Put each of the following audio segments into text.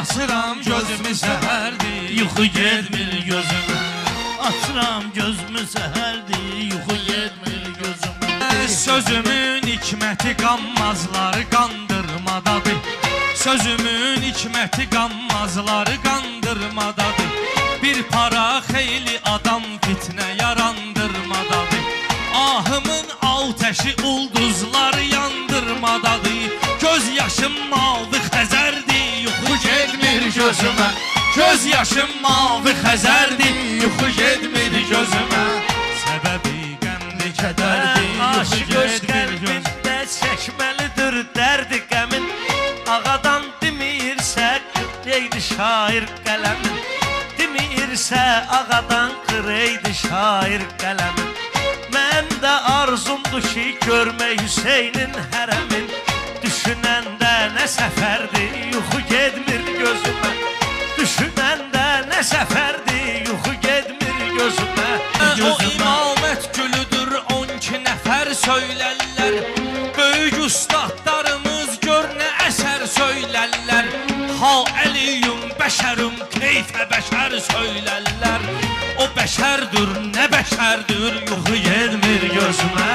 Açıram gözümü səhərdir, yuxu getmir gözümə. Açıram gözümü səhərdir, yuxu getmir gözümə. Sözümün hikməti qanmazları qandırmadadır. Sözümün hikməti qanmazları qandırmadadır. Bir para xeyli adam fitnə yarandırmadadır. Ahımın ateşi ulduzlar yandırmadadır. Göz yaşım mavi xəzərdir, yuxu getmir gözümə. Göz yaşım mavi xəzərdir, yuxu getmir gözümə. Səbəbi qəmli kədərdir, aşıq öz qəlbində çəkməlidir dərdi qəmin. Ağadan demirsə qıreydi şair qələmin. Demirsə ağadan qıreydi şair qələmin. Mən də arzumdur ki görmək Hüseynin hərəmin. Düşünəndə nə səfərdir, yuxu getmir gözümə. Düşünəndə nə səfərdir, yuxu getmir gözümə. O imamət gülüdür 12 nəfər söylərlər. Böyük ustadlarımız gör nə əsər söylərlər. Ha əliyüm bəşərim keyfə bəşər söylərlər. O bəşərdir nə bəşərdir, yuxu getmir gözümə.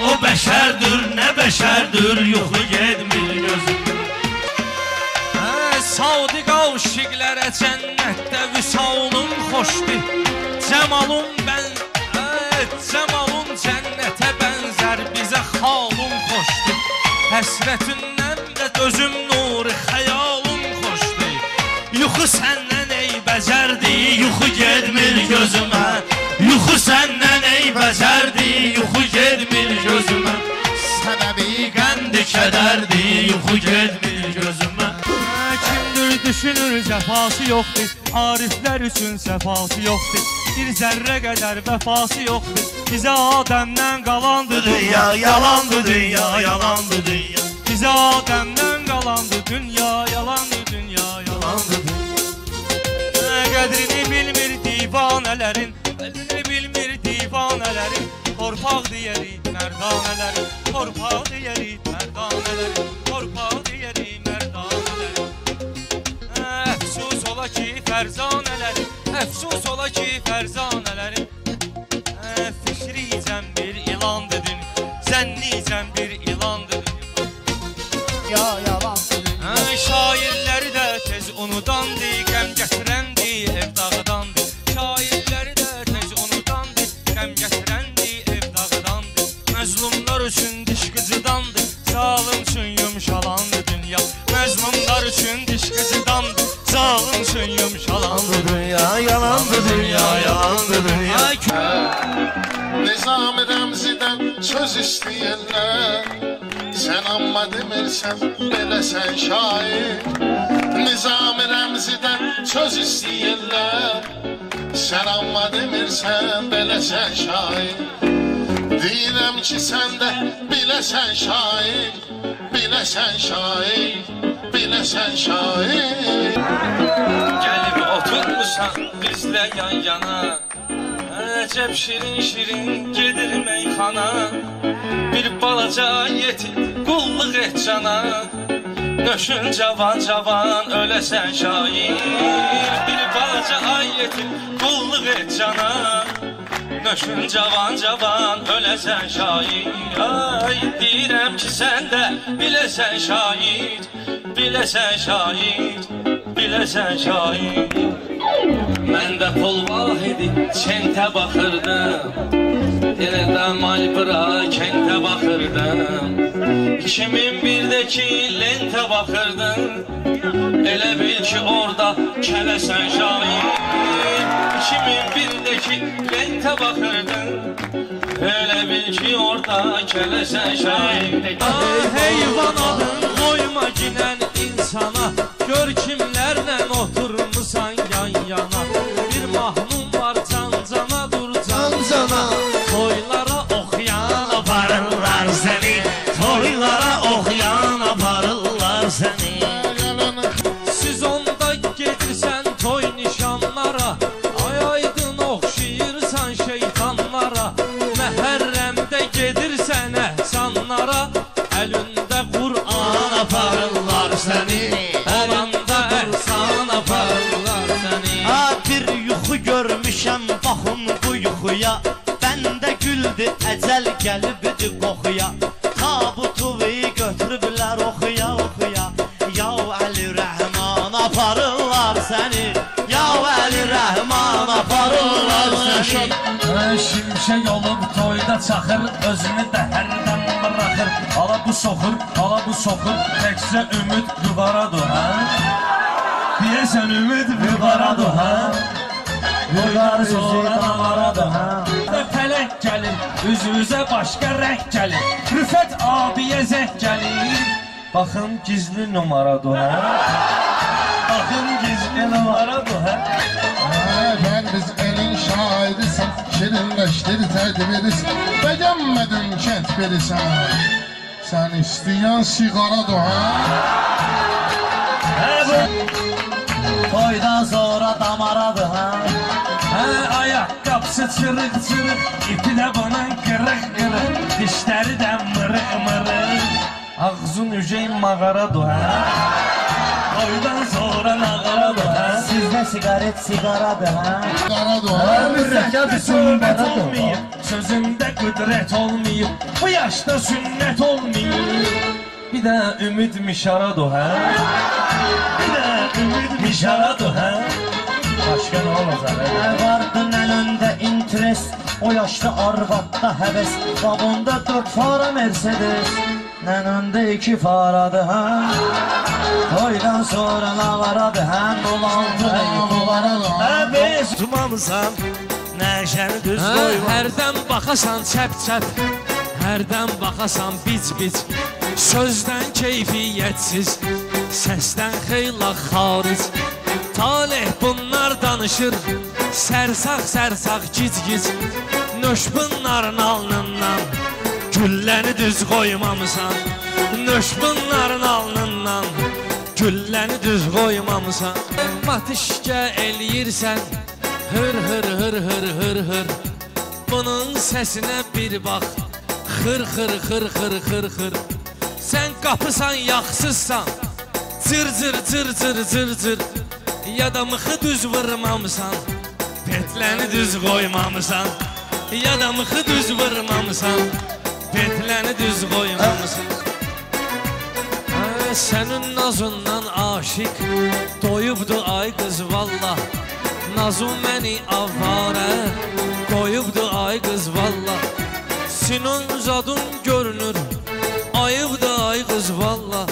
O bəşərdir nə bəşərdir, yuxu getmir gözümə. Sadiq aşiqlərə cənnətdə vüsalın xoşdur. Cəmalun cənnətə bənzər, bizə xalun xoşdur. Həsrətindən də dözüm nuru xəyalın xoşdur. Yuxu səndən ey bəzərdi, yuxu getmir gözümə. Yuxu səndən ey bəzərdi, yuxu getmir gözümə. Səbəbi qəmdi kədərdi, yuxu getmir gözümə. Kimdir düşünür cəfası yoxdur, ariflər üçün səfası yoxdur. Bir zərrə qədər vəfası yoxdur, bizə Adəmdən qalandı dünya, yalandı dünya, yalandı dünya. Bizə Adəmdən qalandı dünya, yalandı dünya, yalandı dünya. Qədrini bilmir divanələrin, qədrini bilmir divanələrin. Torpaq deyərik mərdanələrin, torpaq deyərik mərdanələrin, torpaq deyərik mərdanələrin. Əfsus ola ki fərzanələrin, əfsus ola ki fərzanələrin. Fikricəm bir ilan dedin, zənnicəm bir ilan dedin. Ya yalan dedin. Şairləri də tez unudandı, qəm gətirəndi ev dağıdandı. Şairləri də tez unudandı, qəm gətirəndi ev dağıdandı. Məzlumlar üçün diş qıcıdandı, zalim üçün yumşalandı dünya. Məzlumlar üçün diş qıcıdandı, zalim üçün yumşalandı dünya. Yalandı dünya, yalandı dünya. Nizam-ı Rəmzidən söz istəyirlər, sən amma demirsən, belə sən şair. Nizam-ı Rəmzidən söz istəyirlər, sən amma demirsən, belə sən şair. Deyirəm ki, sən də biləsən şair, biləsən şair, biləsən şair. Gəlib oturmuşsan bizlə yan yana, əcəb şirin şirin gedir meyxana. Bir balaca yetim qulluq et cana, nöşün cavan cavan öləsən şair. Bir balaca yetim qulluq et cana, nöşün cavan cavan öləsən şair. Ay deyirəm ki sən də biləsən şair, biləsən şair, biləsən şair. Mən də pul vahidi çentə baxırdım, elə də Malbıra kentə baxırdım. 2001-dəki lentə baxırdım, elə bil ki orada kələsən şair. 2001-dəki lentə baxırdım, elə bil ki orada kələsən şair. Heyvan adın qoyma ginən insana, gör kimlərlə oturmuşsan yan yana. Bir mahnum var cancana dur cancana, toylara oxuyan aparırlar səni, toylara oxuyan aparırlar səni. Siz onda gedirsən toy nişanlara, ay aydın oxşayırsan şeytanlara. Məhərrəmdə gedirsən əhsanlara, əlində Qur'an aparırlar səni, olanda əhsan gəlib bücü qoxuya Tabutuvi götürüblər oxuya oxuya Yav Əli Rəhman aparırlar səni Yav Əli Rəhman aparırlar səni Şimşək olub toyda çaxır Özünü də hərdən bıraxır Ala bu soxur Təkcə ümid vüqaradır Deyəsən ümid vüqaradır Vüqar sonra navaradır Fələk gəlir Üzümüzə başqa rəng gəlir Rüfət abiyə zəng gəlir Baxın gizli numaradır Baxın gizli numaradır Biz elin şahidisen Şirinleştir tertip edirsən Beğenmedin kent bilirsən Sen isteyen sigaradır Toydan sonra damaradır Ayaqqabısı çırıq İpi də bunun qırıq Dişləri də mırıq Ağzın ücəyin mağaradır Toydan sonra nağaradır Sizdə sigaret sigaradır Sigaradır Söhbət olmayıb Sözündə qüdrət olmayıb Bu yaşda sünnət olmayıb Bir də ümid mişaradır Bir də ümid mişaradır Başqa nə olacaq Vardı nənəndə interest O yaşda arvadda həvəs Babında 4 fara Mercedes Nənəndə 2 faradır Toydan sonra nağaradır Dolandı Biz tutmamısan Nəşəni düz qoyma Hərdən baxasan çəp-çəp Hərdən baxasan bic-bic Sözdən keyfiyyətsiz Səsdən xeyla xaric Talih bunlar danışır Sərsaq gic-gic Nöş bunların alnından Gülləni düz qoymamısan Nöş bunların alnından Gülləni düz qoymamısan Matişkə eləyirsən Hır Bunun səsinə bir bax Xır Sən qapısan yaxsızsan Cır Ya da mıxı düz vurmamısan Petləni düz qoymamısan Ya da mıxı düz vurmamısan Petləni düz qoymamısan Sənin nazından aşiq Doyubdu ay qız vallah Nazum məni avvarə Qoyubdu ay qız vallah Sinun zadun görünür Ayıbdı ay qız vallah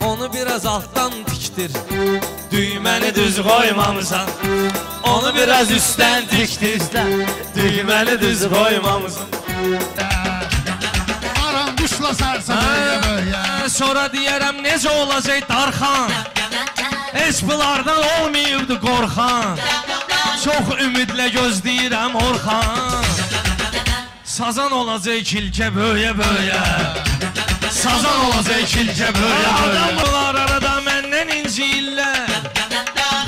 Onu biraz alttan diktir Düyməni düz qoymamısan Onu biraz üstdən diktir Düyməni düz qoymamısan Aran quşla sarsa böylə Sonra deyərəm necə olacaq darxan Heç bunlardan olmayıbdı qorxan Çox ümidlə gözləyirəm Orxan Sazan olacaq kilkə böyə Sazan olacaq kilkə böyə Adamlar arada məndən inciyirlər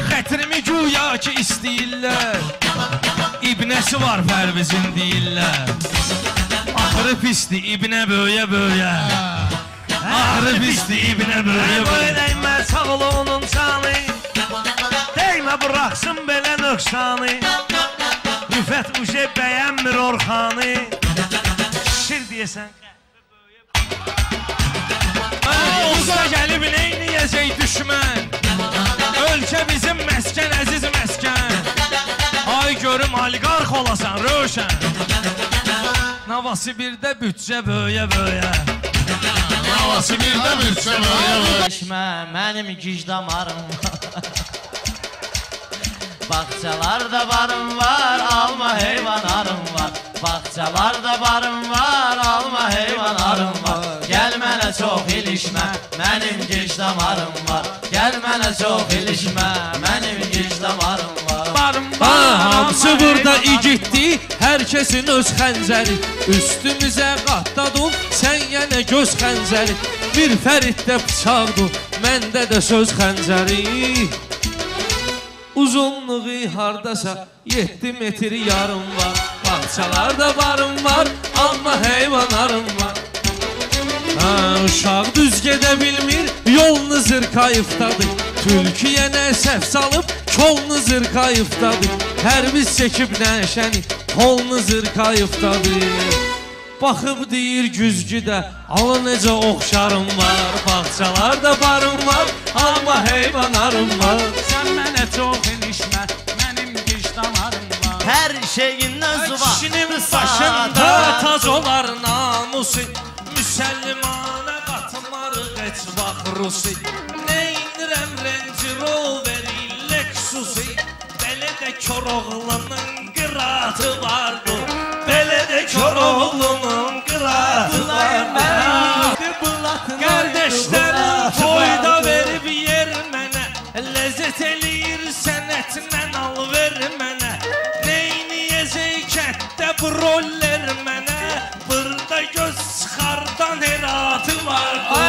Xətrimi güya ki istəyirlər İbnəsi var Pərvizin deyirlər Axırı pisdi ibnə böyə Axırı pisdi ibnə böyə Değmə sağ ol onun canı Değmə bıraxsın belə nöqsanı Rüfət uje bəyənmir Orxanı Şir deyəsən Usta gəlib neyniyəcək düşmən Ölkə bizim məskən, əziz məskən Ay görüm oligarx olasan röşən Navası birdə bütcə böyə Havası bir də bütçə böylə Mənim gic damarım Bağçalarda barım var, alma heyvanlarım var Bağçalarda barım var, alma heyvanlarım var Gəl mənə çox ilişmə, mənim gic damarım var Gəl mənə çox ilişmə, mənim gic damarım var Hamısı burada igiddi, hər kəsin öz xəncəri Üstümüzə qatladın, sən yenə göz xəncəri Bir fəriddə bıçaqdır, məndə də söz xəncəri Uzunluğu hardasa 7 metri yarım var Bağçalarda barım var, amma heyvanlarım var Uşaq düz gedə bilmir, yolunu zırkayıfdadır Tülkü yenə səhv salıb, kolunu zırkayıfdadır Hər biz çəkib nəşəni, kolunu zırkayıfdadır Baxıb deyir güzgüdə, ala necə oxşarım var. Bağçalarda barım var, amma heyvanlarım var. Sən mənə çox ilişmə, mənim vicdanlarım var. Hər şeyin özü var. Kişinin başında tac olar namusi, müsəlmana qatmarıq heç vaxt rusi. Neynirəm Range Rover Lexusi, belə də kör oğlanın qıratı vardı. Belə də kör oğlunun qıratı vardı. Qardeşlərim toyda verib yer mənə, ləzzət eləyir sənətlə al ver mənə. Neyniyəcək kətdə bu roller mənə, burada göz çıxardan heratı vardı.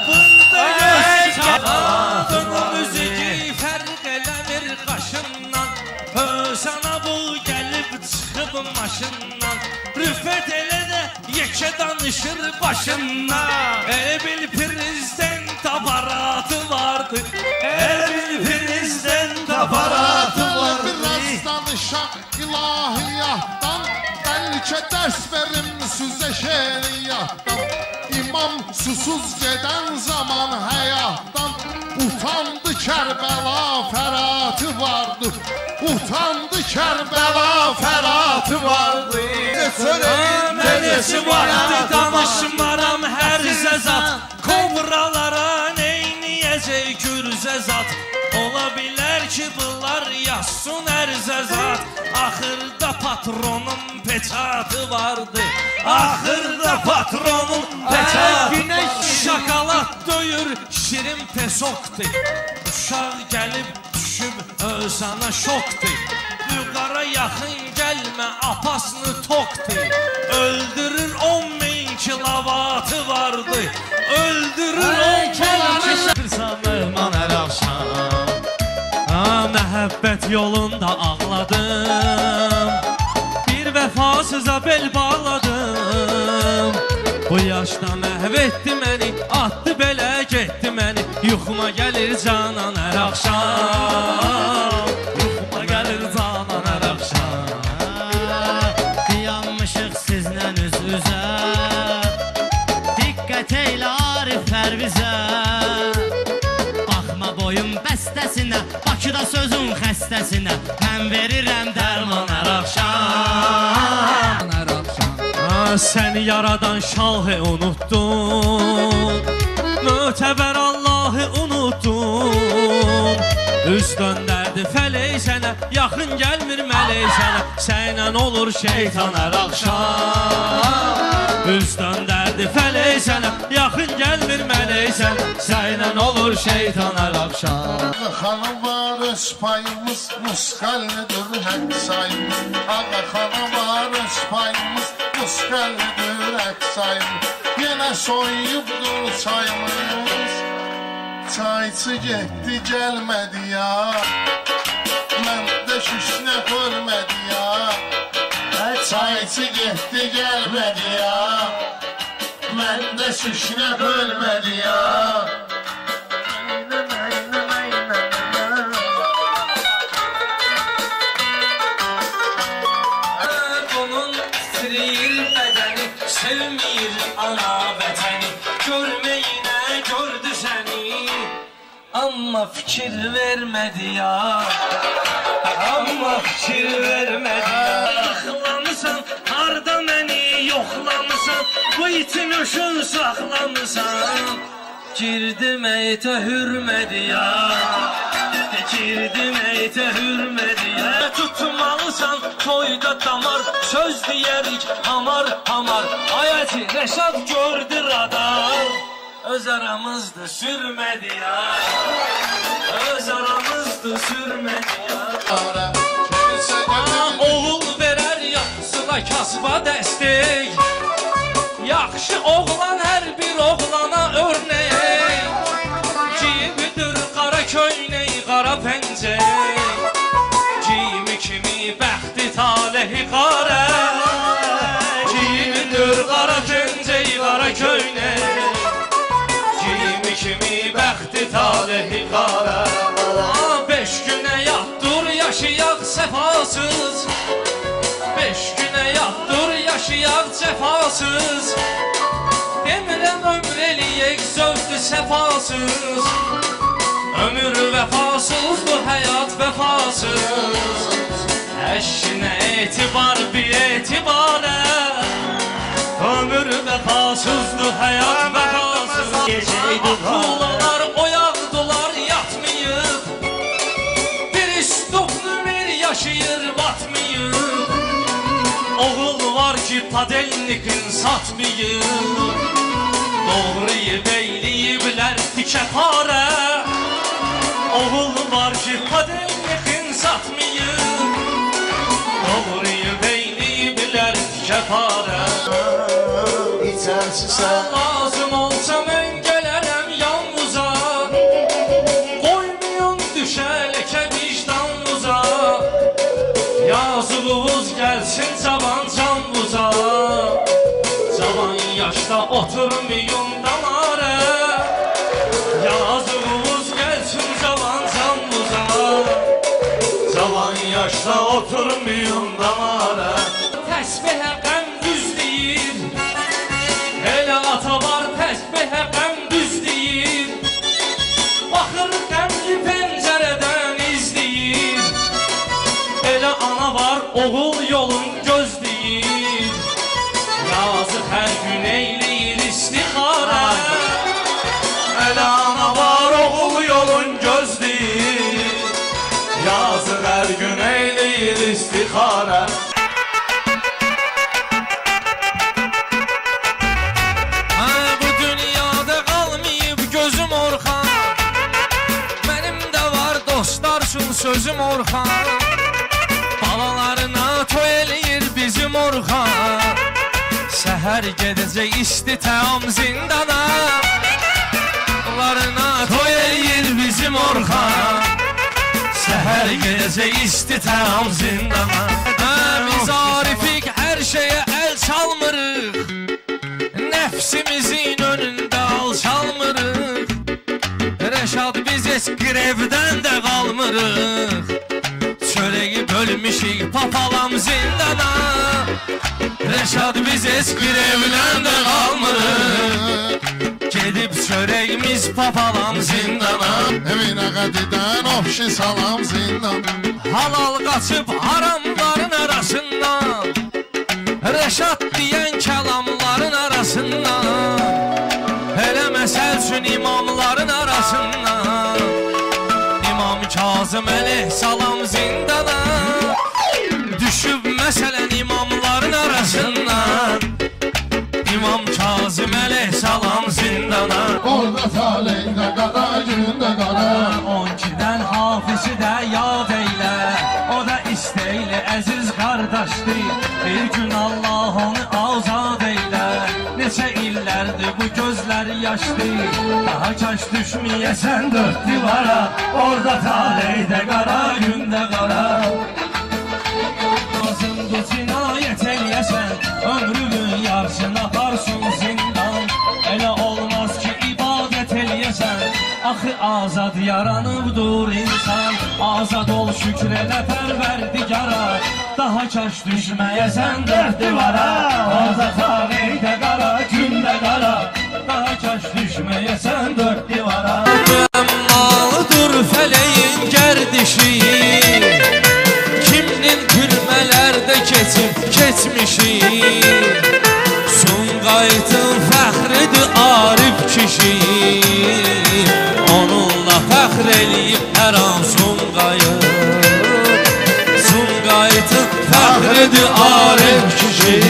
Burada göz çıxardan müziği fərq eləmir qaşından, sana bu gəlib çıxıb maşından. Rüfət elə də yekə danışır başından. Elə bil prezident aparatı vardı, elə bil prezident aparatı vardı. Biraz danışaq ilahiyyatdan, bəlkə dərs verim sizə şeiriyyatdan. İmam susuz gedən zaman həyatdan, utandı Kərbəla fəratı vardı. Utandı Kərbəla fəratı vardı. Mənəsi vaxtı danışmaram hər zəzat, kobralara neyniyəcək gürzə zat. Ola bilər ki bunlar yazsın hər zəzat, axırda patronun peçatı vardı. Axırda patronun peçatı vardı. Şokolad döyür şirin pesokdur, uşaq gəlib düşüb sana şokdur. Yuqara yaxın gəlmə apasını tokdur, öldürür 10.000 kilovatı vardı. Öldürür 10.000 kilovatı vardı. Məhəbbət yolunda ağladım, bir vəfasıza bel bağladım. Bu yaşda məhv etdi məni, atdı belə getdi məni. Yuxuma gəlir canan hər axşam, yuxuma gəlir canan hər axşam. Dayanmışıq sizlə üz-üzə, diqqət eylə Ariflər bizə. Baxma boyun bəstəsinə, Bakıda sözün xəstəsinə, mən verirəm dərman hər axşam. Səni yaradan şahı unuttun, mötəbər Allahı unuttun. Üz döndərdi fələk sənə, yaxın gəlmir mələk sənə. Sənlə olur şeytan hər axşam. Üz döndərdi fələk sənə, yaxın gəlmir mələk sənə. Sənlə olur şeytan hər axşam. Xanım var öz payımız, musqallidir haqq sayımız. Ağa xanım var öz payımız, musqallidir haqq sayımız. Yenə soyubdur çayımız, çayçı getdi gəlmədi ya. Məndə şüşnə görmədi ya. Çayçı getdi gəlmədi ya. Məndə şüşnə görmədi ya. Bunun titriyir bədəni, sevmir ana vətəni. Görməyinə gördü səni, amma fikir vermədi ya. Amma fikir vermədi ya. Axlamısan, harda məni yoxlamısan, bu itin öşün saxlamısan. Girdim eytə hürmədi ya, girdim eytə hürmədi ya. Tutmalısan toyda damar, söz deyərik hamar hamar. Ayəti Rəşad gördü radar, öz aramızdı sürmədi ya. Öz aramızdı sürmədi ya. Oğul verər yaxşısına kasba dəstək, yaxşı oğlan hər bir oğlana örnək. Kimidir qara köynək, qara pəncək, kimi kimi bəxti talehi qarə. Kimidir qara pəncək, qara köynək, kimi kimi bəxti talehi qarə. 5 günə yatdır yaşayaq səfasız, 5 günə yatdır yaşayaq həyat cəfasız, demirəm ömür eləyək zövqdü səfasız. Ömür vəfasızdır, həyat vəfasız. Əşkinə etibar bir etibarə, ömür vəfasızdır, həyat vəfasız. Kullalar oyaqdılar, yatmayıb, bir istuflu bir yaşayır, batmayıb. Oğul var ki, padelnikin satmayıb, doğruyub eyliyiblər tikə parə. Oğul var ki, padelnikin satmayıb, doğruyub eyliyiblər tikə parə. Lazım olsa mən gələrəm yanınıza, qoymayın düşələkə vicdanınıza. Yazığınız gəlsin cavan canınıza, cavan yaşda oturmayın damara. Yazığınız gəlsin cavan canınıza, cavan yaşda oturmayın damara. Təsbihə qəm düz deyir, elə ata var təsbihə qəm düz deyir. Baxır qəmli pəncərədən izləyir, elə ana var oğul yolun gözləyir. Yazıq hər gün eyləyir istixarə, elə ana var oğul yolun gözləyir. Yazıq hər gün eyləyir istixarə. Bu dünyada qalmayıb gözüm Orxan, mənim də var dostlar üçün sözüm Orxan. Balalarına toy eləyir bizim Orxan, səhər gedəcək isti təam zindana. Balalarına toy eləyir bizim Orxan, səhər gedəcək isti təam zindana. Biz arifik hər şeyə əl çalmırıq, nəfsimizin önündə alçalmırıq. Rəşad biz esqirevdən də qalmırıq, çörəyi bölmüşük papalam zindana. Rəşad biz esqirevdən də qalmırıq, gedib çörəyimiz papalam zindana. Evinə qədidən ofşi salam zindana. Halal qaçıb haramların arasından, Rəşad deyən kəlamların arasından, elə məsəl üçün imamların arasından. İmam Kazım əleyh salam zindana, düşüb məsələn imamların arasından. İmam Kazım əleyh salam zindana. Orada taleydə qara, gündə qara. 12-dən hafizi də yad eylə, o da istəyli əziz qardaşdır. Bir gün Allah onu azad eylə, neçə illərdir bu gözlər yaşdır. Daha kaş düşməyəsən dörd divara, orada taleydə qara, gündə qara. Lazımdır cinayət eləyəsən, ömrümün yarısını aparsın zindan. Elə olmaz ki ibadət eləyəsən, axı azad yaranıbdır insan. Azad ol şükür elə pərverdigara, daha kaş düşməyəsən dörd divara. Orada taleydə qara, gündə qara, daha kaş düşməyəsən dörd divara. Malıdır fələyin gərdişi, kimnin türmələrdə keçib keçmişi. Sumqayıtın fəxridir Arif kişi, onunla fəxr eləyib hər an Sumqayıt. Sumqayıtın fəxridir Arif kişi,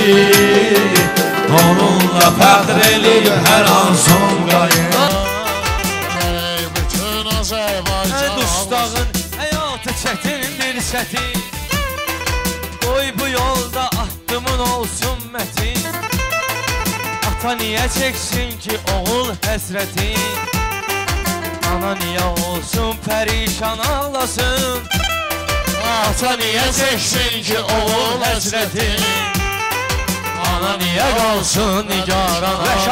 onunla fəxr eləyib hər an Sumqayıt. Bütün Azərbaycan Dustağın həyatı çətindir çətin, qoy bu yolda addımın olsun mətin. Ata niyə çəksin ki oğul həsrətin, ana niyə olsun pərişan ağlasın. Ata niyə çəksin ki oğul həsrətin, ana niyə qalsın nigaran ağlasın.